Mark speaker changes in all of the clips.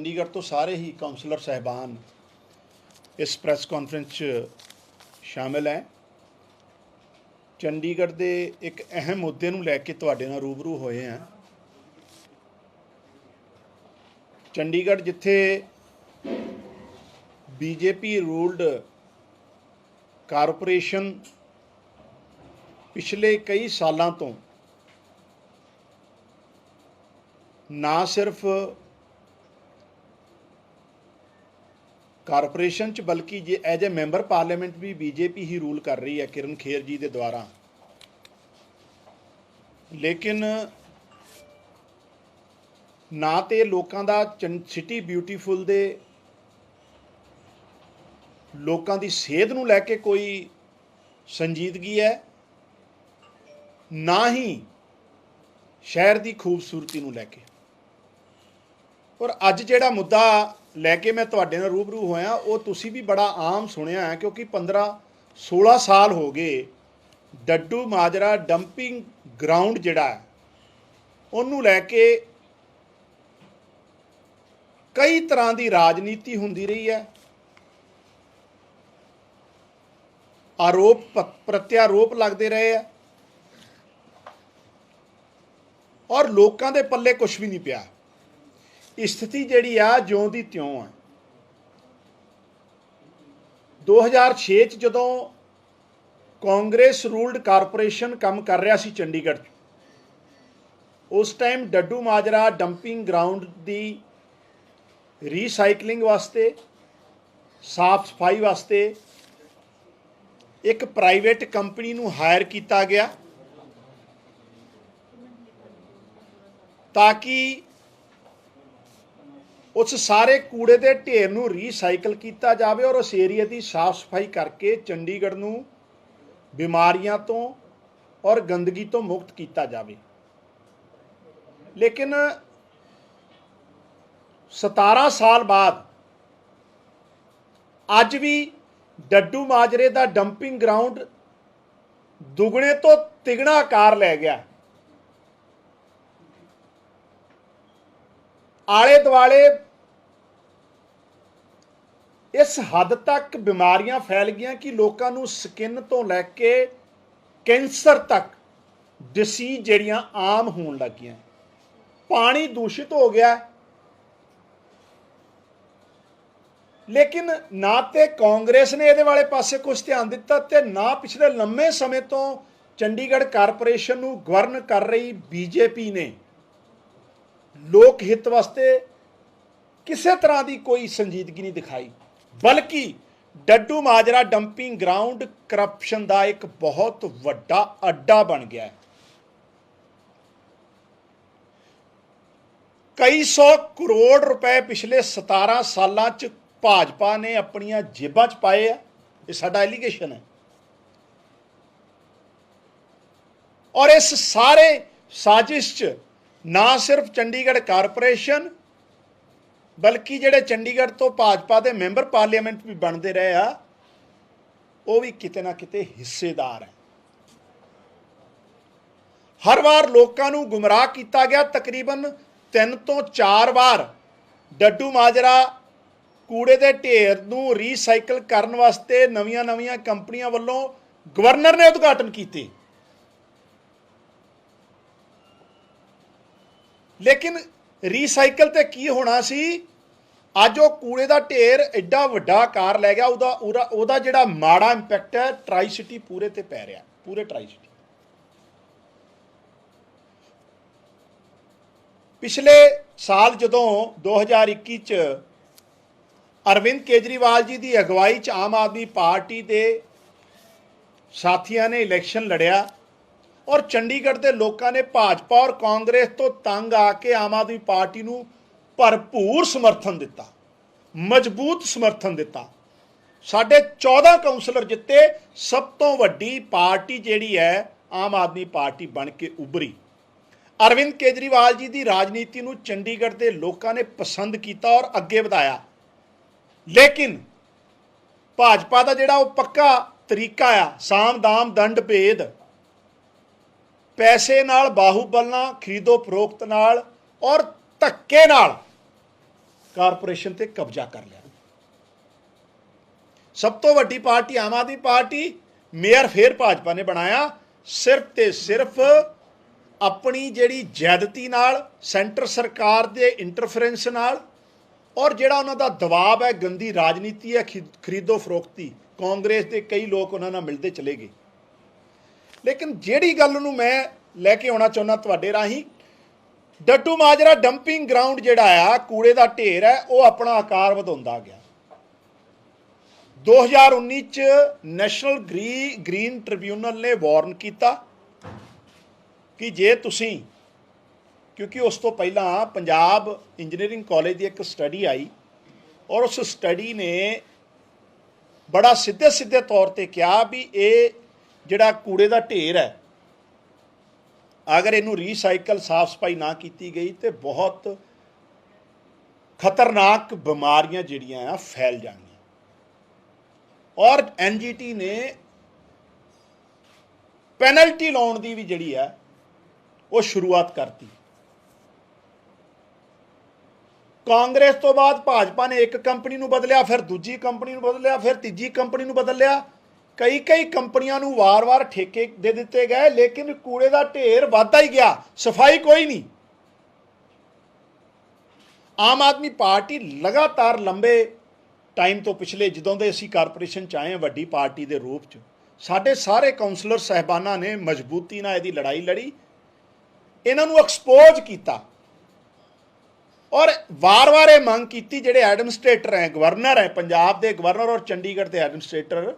Speaker 1: चंडीगढ़ तो सारे ही काउंसलर साहबान इस प्रैस कॉन्फ्रेंस शामिल हैं। चंडीगढ़ के एक अहम मुद्दे नूं लैके तुहाडे नाल रूबरू होए हैं। चंडीगढ़ जिथे बीजेपी रूल्ड कारपोरेशन पिछले कई सालों तो ना सिर्फ कारपोरेशन च बल्कि जे एज ए मैंबर पार्लीमेंट भी बीजेपी ही रूल कर रही है किरण खेर जी के द्वारा। लेकिन ना तो लोगों का सिटी ब्यूटीफुल दे लोगों की सेहत नूं लैके कोई संजीदगी है, ना ही शहर की खूबसूरती नूं लैके। और अज जिहड़ा मुद्दा लैके मैं तुहाडे नाल रूबरू होया वो तुसी भी बड़ा आम सुनिया है, क्योंकि 15-16 साल हो गए डड्डू माजरा डंपिंग ग्राउंड जिहड़ा है उन्होंने लैके कई तरह की राजनीति होंदी रही है। आरोप प्रत्यारोप लगते रहे हैं और लोगों के पल्ले कुछ भी नहीं पिया। स्थिति जिहड़ी आ ज्यों दी त्यों है। 2006 जदों कांग्रेस रूल्ड कारपोरेशन काम कर रहा सी चंडीगढ़, उस टाइम डड्डू माजरा डंपिंग ग्राउंड की रीसाइकलिंग वास्ते साफ सफाई वास्ते एक प्राइवेट कंपनी नूं हायर किया गया ताकि उस सारे कूड़े के ढेर नूं रीसाइकल किया जाए और उस एरिया की साफ सफाई करके चंडीगढ़ नूं बीमारियां तो और गंदगी तो मुक्त किया जाए। लेकिन 17 साल बाद अज भी डड्डू माजरे का डंपिंग ग्राउंड दुगने तो तिगना आकार लै गया। आले दुआले इस हद तक बीमारियां फैल गई कि लोगों को स्किन तो लैके कैंसर तक डिसीज जड़ियां आम होने लग गई। पानी दूषित हो गया। लेकिन ना तो कांग्रेस ने ये वाले पासे कुछ ध्यान दिता ते ना पिछले लंबे समय तो चंडीगढ़ कारपोरेशन नूं गवर्न कर रही बीजेपी ने लोक हित वास्ते किसी तरह की कोई संजीदगी नहीं दिखाई, बल्कि डड्डू माजरा डंपिंग ग्राउंड करप्शन का एक बहुत वड्डा अड्डा बन गया है। कई 100 करोड़ रुपए पिछले 17 सालों च भाजपा ने अपनिया जेबां च पाए है। ये साडा एलीगेशन है। और इस सारे साजिश च ना सिर्फ चंडीगढ़ कारपोरेशन बल्कि जिहड़े चंडीगढ़ तो भाजपा के मैंबर पार्लीमेंट भी बनते रहे आ वो भी किते ना किते हिस्सेदार है। हर बार लोगों को गुमराह किया गया। तकरीबन 3 तो 4 बार डड्डू माजरा कूड़े के ढेर नूं रीसाइकल करने वास्ते नवीं नवीं कंपनियां वालों गवर्नर ने उद्घाटन किए। लेकिन रीसाइकल ते की होना सी, अज वो कूड़े का ढेर एडा वड्डा आकार लै गया। उहदा जिहड़ा माड़ा इंपैक्ट है ट्राई सिटी पूरे ते पै रहा, पूरे ट्राई सिटी। पिछले साल जदों 2021 च अरविंद केजरीवाल जी की अगवाई च आम आदमी पार्टी के साथियों ने इलैक्शन लड़िया और चंडीगढ़ के लोगों ने भाजपा और कांग्रेस तो तंग आके आम आदमी पार्टी नूं भरपूर समर्थन दिता, मजबूत समर्थन दिता। साढ़े 14 काउंसलर जिते, सब तो वड्डी पार्टी जिहड़ी है आम आदमी पार्टी बन के उभरी। अरविंद केजरीवाल जी की राजनीति नूं चंडीगढ़ के लोगों ने पसंद किया और अगे वधाया। लेकिन भाजपा का जिहड़ा वो पक्का तरीका आ साम दाम दंड भेद, पैसे नाल बाहूबल नाल खरीदो फरोख्त नाल और धक्के नाल कारपोरेशन ते कब्जा कर लिया। सब तो वड्डी पार्टी आम आदमी पार्टी, मेयर फिर भाजपा ने बनाया, सिर्फ ते सिर्फ अपनी जिहड़ी ज्यादती नाल, सेंटर सरकार दे इंटरफेरेंस नाल, और जिहड़ा उन्हां दा दबाव है, गंदी राजनीति है, खरीदो फरोख्ती, कांग्रेस के कई लोग उन्हां नाल मिलते चले गए। लेकिन जिहड़ी गल नूं मैं लैके आउणा चाहुंदा तुहाडे राहीं, डड्डू माजरा डंपिंग ग्राउंड जिहड़ा आ, कूड़े का ढेर है, वो अपना आकार वधाउंदा गया। 2019 च नैशनल ग्रीन ट्रिब्यूनल ने वार्न किया कि जे तुसी, क्योंकि उस तो पहला पंजाब इंजीनियरिंग कॉलेज की एक स्टडी आई, और उस स्टडी ने बड़ा सीधे सीधे तौर पर कहा भी ये जिहड़ा कूड़े का ढेर है, अगर इनू रीसाइकल साफ सफाई ना की गई तो बहुत खतरनाक बीमारियां जिहड़ियां फैल जाएंगी। और NGT ने पेनल्टी लाने की भी जिहड़ी है वो शुरुआत करती। कांग्रेस तो बाद भाजपा ने एक कंपनी नूं बदलिया, फिर दूजी कंपनी नूं बदलिया, फिर तीजी कंपनी नूं बदल लिया। कई कई कंपनियां नूं वार वार ठेके दे दिते गए, लेकिन कूड़े का ढेर वधदा ही गया, सफाई कोई नहीं। आम आदमी पार्टी लगातार लंबे टाइम तो पिछले जदों दे असीं कारपोरेशन च आए हैं वड्डी पार्टी के रूप च, साडे सारे काउंसलर साहिबाना ने मजबूती नाल इहदी लड़ाई लड़ी, इन्हां नूं एक्सपोज किया, और वार वार ये मंग की जिहड़े एडमिनिस्ट्रेटर हैं, गवर्नर हैं, पंजाब के गवर्नर और चंडीगढ़ के एडमिनिस्ट्रेटर,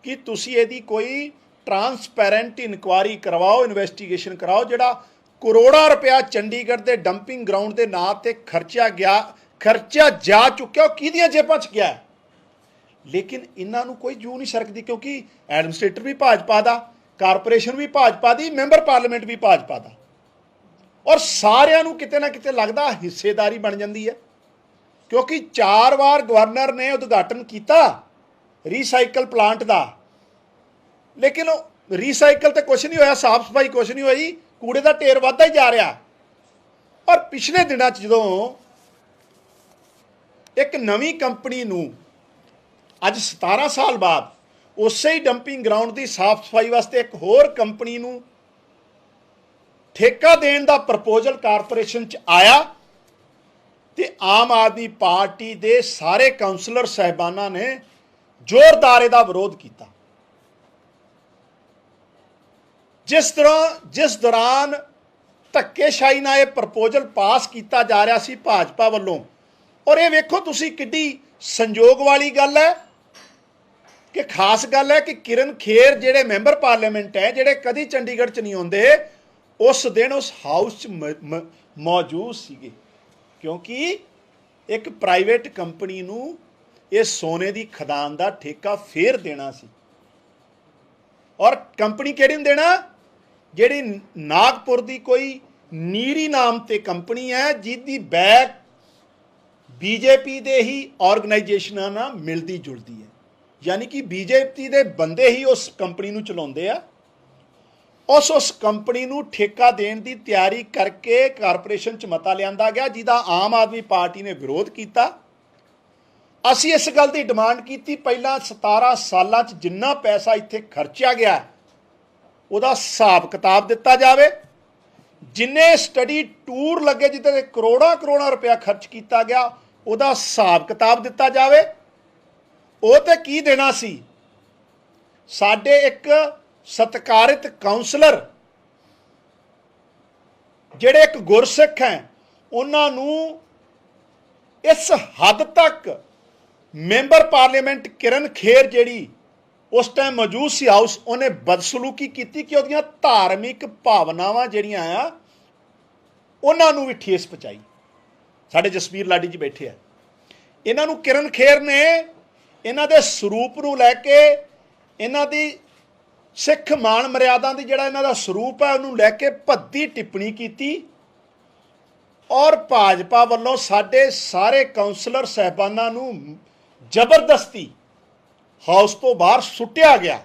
Speaker 1: कि तुसी इहदी कोई ट्रांसपेरेंट इनकुआरी करवाओ, इन्वेस्टिगेशन कराओ। जिहड़ा करोड़ां रुपया चंडीगढ़ के डंपिंग ग्राउंड के नां ते खर्चा जा चुक्या, वो किहदियां जेबां च गया। लेकिन इन्हां नूं कोई जू नहीं सरकदी, क्योंकि एडमिनिस्ट्रेटर भी भाजपा दा, कारपोरेशन भी भाजपा दी, मैंबर पार्लीमेंट भी भाजपा दा, और सारिਆਂ ਨੂੰ किते ना किते लगता हिस्सेदारी बन जाती है। क्योंकि 4 बार गवर्नर ने उद्घाटन किया रीसाइकल प्लांट का, लेकिन रीसाइकल तो कुछ नहीं होया, साफ सफाई कुछ नहीं हुई, कूड़े का ढेर वधदा ही जा रहा। और पिछले दिनों जो एक नवी कंपनी नूं अज 17 साल बाद उस ही डंपिंग ग्राउंड की साफ सफाई वास्ते एक होर कंपनी नूं ठेका देण दा प्रपोजल कारपोरेशन च आया, तो आम आदमी पार्टी के सारे काउंसलर साहिबाना ने जोरदार इहदा विरोध किया। जिस दौरान धक्केशाही नाल यह प्रपोजल पास किया जा रहा सी भाजपा वालों, और ये वेखो तुसी किड्डी संजोग वाली गल है कि खास गल है कि किरण खेर जिहड़े मैंबर पार्लीमेंट है, जिहड़े कदी चंडीगढ़ च नहीं आउंदे, उस दिन उस हाउस च मौजूद सीगे, क्योंकि एक प्राइवेट कंपनी नूं ये सोने की खदान का ठेका फिर देना सी। और कंपनी किहड़ी देना, जिहड़ी नागपुर की कोई नीरी नाम ते कंपनी है, जिसकी बैक बीजेपी दे ही ऑर्गेनाइजेशनां नाल मिलती जुलती है, यानी कि बीजेपी के बंदे ही उस कंपनी नूं चलाउंदे आ। उस कंपनी नूं ठेका देण दी तैयारी करके कारपोरेशन च मता लिआंदा गया, जिहदा आम आदमी पार्टी ने विरोध किया। असीं इस गल की डिमांड की, पहला 17 सालां च जिन्ना पैसा इत्थे खर्चा गया उहदा हिसाब किताब दिता जाए, जिन्ने स्टडी टूर लगे जिते करोड़ां रुपया खर्च किया गया उहदा हिसाब किताब दिता जाए। वो तो की देना सी, साडे एक सत्कारित काउंसलर जिहड़े एक गुरसिख हैं, उन्होंने इस हद तक मैंबर पार्लीमेंट किरण खेर जिहड़ी उस टाइम मौजूद सी हाउस, उन्हें बदसलूकी की कि उहदियां धार्मिक भावनावां जिहड़ियां आ उन्होंने भी ठेस पहुँचाई। साडे जसबीर लाडी जी बैठे हैं, इन्हों किरण खेर ने इन्हां दे स्वरूप नूं लैके, इन्हां दी सिख मान मर्यादा की जिहड़ा इन्हां दा स्वरूप है उन्होंने लैके भद्दी टिप्पणी की, और भाजपा वालों साडे सारे काउंसलर साहिबाना नूं जबरदस्ती हाउस तो बाहर सुटिया गया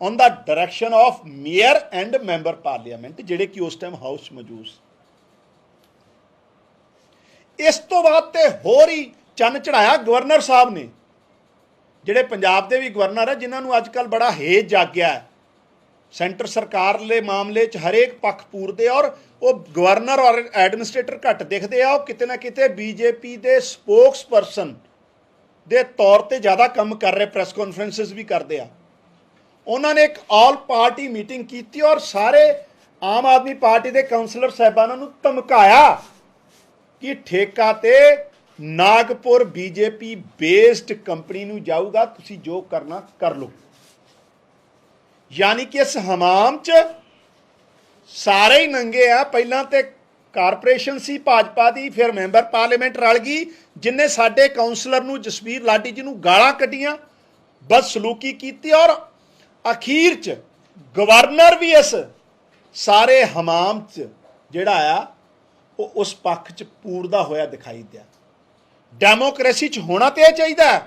Speaker 1: on the direction of mayor and member parliament, जिहड़े कि उस टाइम हाउस मौजूद। इस तो बाद तो होर ही चन्न चढ़ाया गवर्नर साहब ने, ਜਿਹੜੇ पंजाब के भी गवर्नर है जिन्होंने अजकल बड़ा हेज जाग्या है सेंटर सरकार के मामले च हरेक पक्ष पूरते, और वो गवर्नर और एडमिनिस्ट्रेटर घट दिखते हैं, किते ना किते बीजेपी के स्पोक्स परसन के तौर पर ज़्यादा काम कर रहे, प्रैस कॉन्फ्रेंसिस भी करते हैं। उन्होंने एक ऑल पार्टी मीटिंग की और सारे आम आदमी पार्टी के काउंसलर साहबानों को धमकाया कि ठेका ते नागपुर बीजेपी बेस्ड कंपनी नूं जाऊगा, तुसी जो करना कर लो। यानी कि इस हमाम च सारे ही नंगे आ। पहला तो कारपोरेशन सी भाजपा की, फिर मैंबर पार्लीमेंट रल गई जिन्हें साडे काउंसलर नूं जसबीर लाडी जी नूं गालां कड्डियां, बदसलूकी की, और अखीर च गवर्नर भी इस सारे हमाम च जिहड़ा आ वो उस पक्ष च पूरदा होया दिखाई दिया। डेमोक्रेसी च होना तो यह चाहिए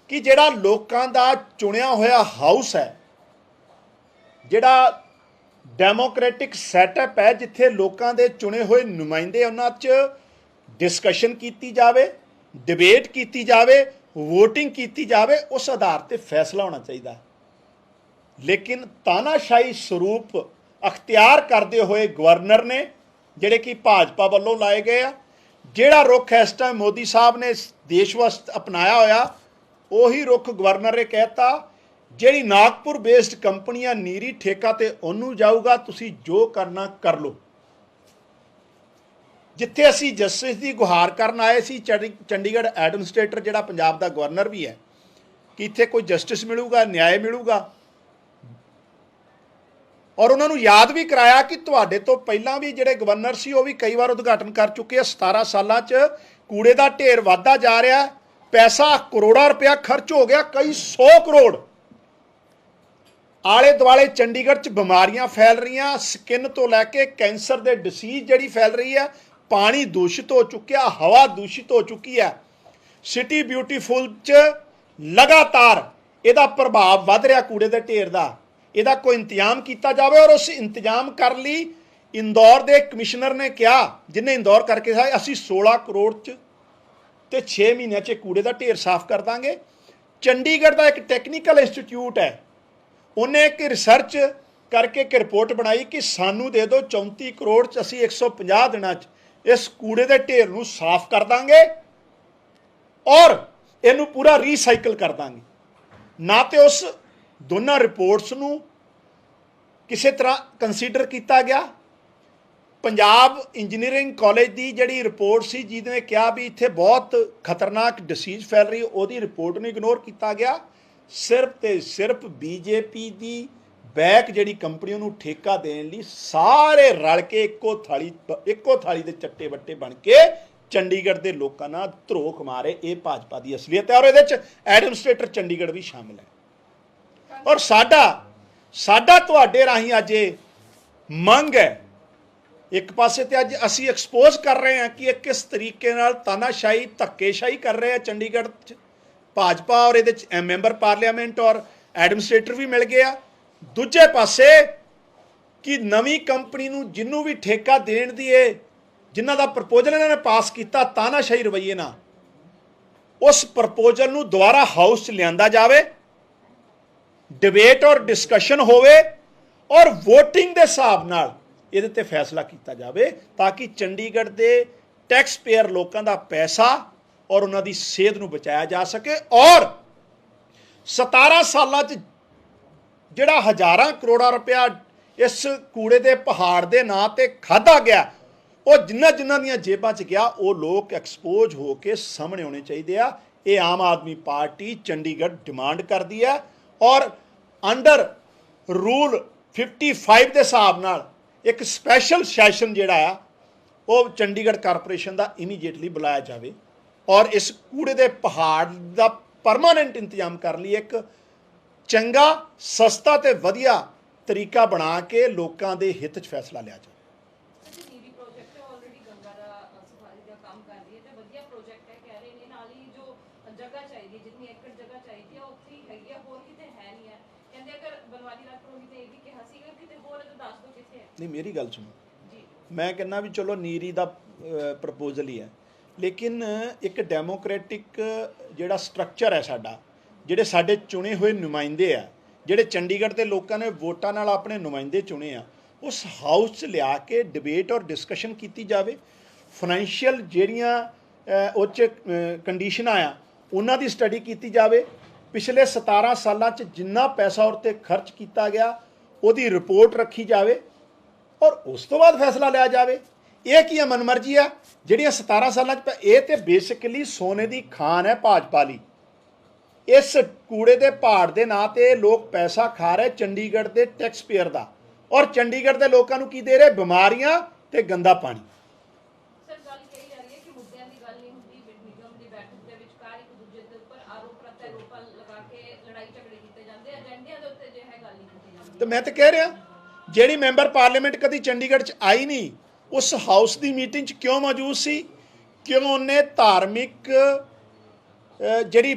Speaker 1: कि जिहड़ा लोकां दा चुनिया होया हाउस है, जिहड़ा डेमोक्रेटिक सैटअप है, जिथे लोकां दे चुने हुए नुमाइंदे उन्हां च डिस्कशन की जाए, डिबेट की जाए, वोटिंग की जाए, उस आधार पर फैसला होना चाहिए। लेकिन तानाशाही स्वरूप अख्तियार करते हुए गवर्नर ने जिहड़े कि भाजपा वालों लाए गए आ, जिहड़ा रुख इस टाइम मोदी साहब ने देश वास्ते अपनाया होया, उही रुख गवर्नर ने कहता जिहड़ी नागपुर बेस्ड कंपनियां नीरी ठेका ते उन्होंने जाऊगा, तुसी जो करना कर लो। जिथे असी जस्टिस की गुहार करन आए सी, चंडीगढ़ एडमिनिस्ट्रेटर जिहड़ा पंजाब का गवर्नर भी है, कि इत्थे कोई जस्टिस मिलूगा, न्याय मिलूगा, और उन्होंने याद भी कराया कि तुहाडे तो पहला भी जिहड़े गवर्नर सी वो भी कई बार उद्घाटन कर चुके हैं। 17 सालों च कूड़े का ढेर वधदा जा रहा है, पैसा करोड़ों रुपया खर्च हो गया, कई 100 करोड़। आले दुआले चंडीगढ़ च बीमारियां फैल रही, स्किन तो लैके कैंसर के डिसीज जिहड़ी फैल रही है, पानी दूषित हो चुकिया, हवा दूषित हो चुकी है। सिटी ब्यूटीफुल च लगातार इहदा प्रभाव वध रहा कूड़े के ढेर का। ਇਹਦਾ कोई इंतजाम किया जाए, और उस इंतजाम कर ली इंदौर के कमिश्नर ने कहा, जिन्हें इंदौर करके कहा असी 16 करोड़ च ते 6 महीनों च कूड़े का ढेर साफ कर देंगे। चंडीगढ़ का एक टैक्नीकल इंस्टीट्यूट है, उन्हें एक रिसर्च करके एक रिपोर्ट बनाई कि सानू दे दो 34 करोड़ च असी 150 दिनों इस कूड़े के ढेर नूं साफ कर देंगे और इनू पूरा रीसाइकल कर देंगे। ना तो उस दोनों रिपोर्ट्स नूं किसी तरह कंसीडर किया गया। पंजाब इंजीनियरिंग कॉलेज की जिहड़ी रिपोर्ट सी जिहने कहा भी इत्थे बहुत खतरनाक डिसीज फैल रही, उहदी रिपोर्ट नूं इग्नोर किया गया। सिर्फ तो सिर्फ बीजेपी की बैक जिहड़ी कंपनी नूं ठेका देण लई सारे रल के इक्को थाली दे चट्टे बट्टे बन के चंडीगढ़ के लोगों नाल धरोख मारे। ये भाजपा की असलीयत है, और ये एडमिनिस्ट्रेटर चंडीगढ़ भी शामिल है। और साडा तुहाडे राही अज मंग है, एक पासे तो अज असी एक्सपोज कर रहे हैं कि किस तरीके नाल तानाशाही धक्केशाही कर रहे हैं चंडीगढ़ भाजपा, और ये मैंबर पार्लीमेंट और एडमिनिस्ट्रेटर भी मिल गया। दूजे पासे कि नवी कंपनी नूं जिन्हों भी ठेका देण दी है, जिन्हां दा प्रपोजल इन्होंने पास किया तानाशाही रवैये नाल, उस प्रपोजल नूं दोबारा हाउस च लिआंदा जावे, डिबेट और डिस्कशन होवे, और वोटिंग के हिसाब नाल इहदे ते फैसला किया जाए, ताकि चंडीगढ़ के टैक्स पेयर लोगों का पैसा और उन्होंने सेहत नूं बचाया जा सके। और 17 सालों जिहड़ा हज़ारां करोड़ां रुपया इस कूड़े के पहाड़ के नां ते खाधा गया, वो जिन्हां दीयां जेबां च गया, वो लोग एक्सपोज हो के सामने आने चाहिए आ। ये आम आदमी पार्टी चंडीगढ़ डिमांड करती है, और अंडर रूल 55 के हिसाब नाल एक स्पैशल सैशन जिहड़ा आ वो चंडीगढ़ कारपोरेशन का इमीडिएटली बुलाया जाए, और इस कूड़े के पहाड़ का परमानेंट इंतजाम कर लिए एक चंगा सस्ता ते वधिया तरीका बना के लोगों के हित च फैसला लिया जाए। नहीं, मेरी गल सुनो, मैं कहना भी चलो नीरी का प्रपोजल ही है, लेकिन एक डेमोक्रेटिक जिहड़ा स्ट्रक्चर है साडा, जिहड़े साडे चुने हुए नुमाइंदे आ, जिहड़े चंडीगढ़ के लोगों ने वोटां नाल अपने नुमाइंदे चुने आ, उस हाउस च लिया के डिबेट और डिस्कशन की जाए। फाइनैशियल जिहड़ियां उस कंडीशन आ उन्हां दी स्टडी की जाए। पिछले 17 सालों च जिन्ना पैसा उस पर खर्च किया गया उसकी रिपोर्ट रखी जाए और उस तो बाद फैसला लिया जाए। यह की है मनमर्जी है जिहड़ियां 17 सालों च, ये तो बेसिकली सोने की खान है भाजपा ली। इस कूड़े के पहाड़ के नाँ ते लोग पैसा खा रहे चंडीगढ़ के टैक्स पेयर का, और चंडीगढ़ के लोगों को की दे रहे बीमारियां ते गंदा पानी। तो मैं तो कह रहा जिहड़ी मैंबर पार्लीमेंट कभी चंडीगढ़ च आई नहीं, उस हाउस की मीटिंग च क्यों मौजूद सी? क्यों उन्हें धार्मिक जिहड़ी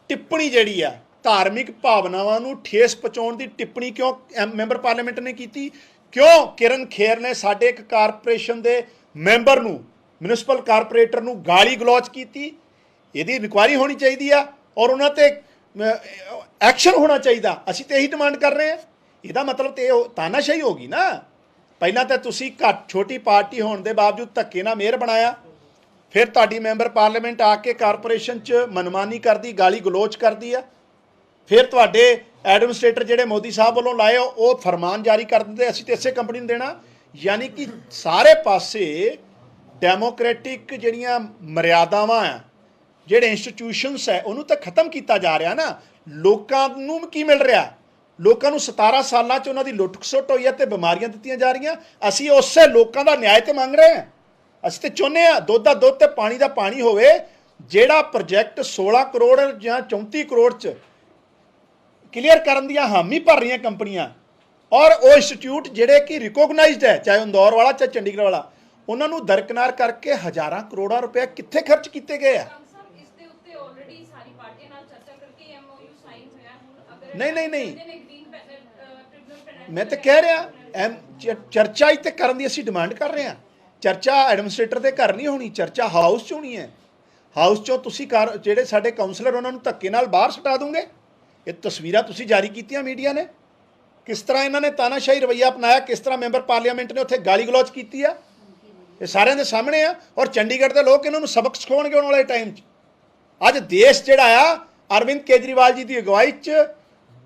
Speaker 1: टिप्पणी जिहड़ी आ धार्मिक भावनावां नूं ठेस पहुँचाउण दी टिप्पणी क्यों मैंबर पार्लीमेंट ने की? क्यों किरण खेर ने साडे एक कारपोरेशन के मैंबर नूं, म्यूनिसिपल कारपोरेटर नूं गाली गलौच की? इहदी इनकुआरी होनी चाहिए आ और उन्हां ते एक्शन होना चाहिए। असीं तो यही डिमांड कर रहे हैं। ਇਹਦਾ मतलब तो तानाशाही होगी ना। पहला तो तुसी घट छोटी पार्टी होने के बावजूद धक्के ना मेयर बनाया, फिर तुहाडी मैंबर पार्लीमेंट आके कारपोरेशन च मनमानी कर दी, गाली गलोच कर दी है, फिर तुहाडे एडमिनिस्ट्रेटर जिहड़े मोदी साहब वालों लाए वो फरमान जारी कर दिंदे असीं ते इसे कंपनी नूं देना। यानी कि सारे पासे डेमोक्रेटिक जिहड़ियां मर्यादावां आ, जिहड़े इंस्टीट्यूशनस है उन्होंने तो खत्म किया जा रहा ना। लोकां नूं की मिल रहा? लोगों को 17 सालों च उन्होंने लुट खसुट हुई है तो बीमारियां दी जा रही। असी उस लोगों का न्याय तो मंग रहे हैं। असीं तो चाहुंदे आ दुध का दुध ते पानी का पानी होवे। जिहड़ा प्रोजैक्ट 16 करोड़ या 34 करोड़ च क्लीयर करन दियां हामी भर रही कंपनियां, और वो इंस्टीट्यूट जिहड़े कि रिकोगनाइज्ड है, चाहे इंदौर वाला चाहे चंडीगढ़ वाला, उन्होंने दरकिनार करके हज़ारां करोड़ां रुपए कित्थे खर्च किए गए हैं। नहीं मैं तो कह रहा चर्चा ही तो करने की असीं डिमांड कर रहे हैं। चर्चा एडमिनिस्ट्रेटर के घर नहीं होनी, चर्चा हाउस च होनी है। हाउस चों तुसीं जिहड़े साडे काउंसलर उन्होंने धक्के नाल बाहर सटा दोगे। ये तस्वीरां तुसीं जारी कीतियां मीडिया ने, किस तरह इन्होंने तानाशाही रवैया अपनाया, किस तरह मैंबर पार्लीमेंट ने उत्थे गाली गलौच की है, ये सारिਆਂ ਦੇ सामने आ। और चंडीगढ़ के लोग इन्होंने सबक सिखाउणगे आउण वाले टाइम च। अज देश जिहड़ा आ अरविंद केजरीवाल जी की अगवाई च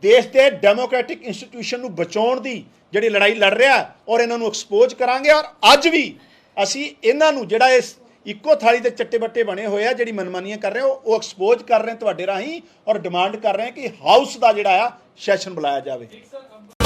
Speaker 1: देश के डेमोक्रेटिक इंस्टीट्यूशन नूं बचाउण दी जिहड़ी लड़ाई लड़ रहा है, और इन्हों एक्सपोज करांगे। और अज भी असी इन्हों जिहड़ा इस इक्को थाली के चट्टे बट्टे बने हुए आ जिहड़ी मनमानियां कर रहे हो वो एक्सपोज कर रहे हैं तुहाडे राहीं, और डिमांड कर रहे हैं कि हाउस का जिहड़ा आ सैशन बुलाया जाए।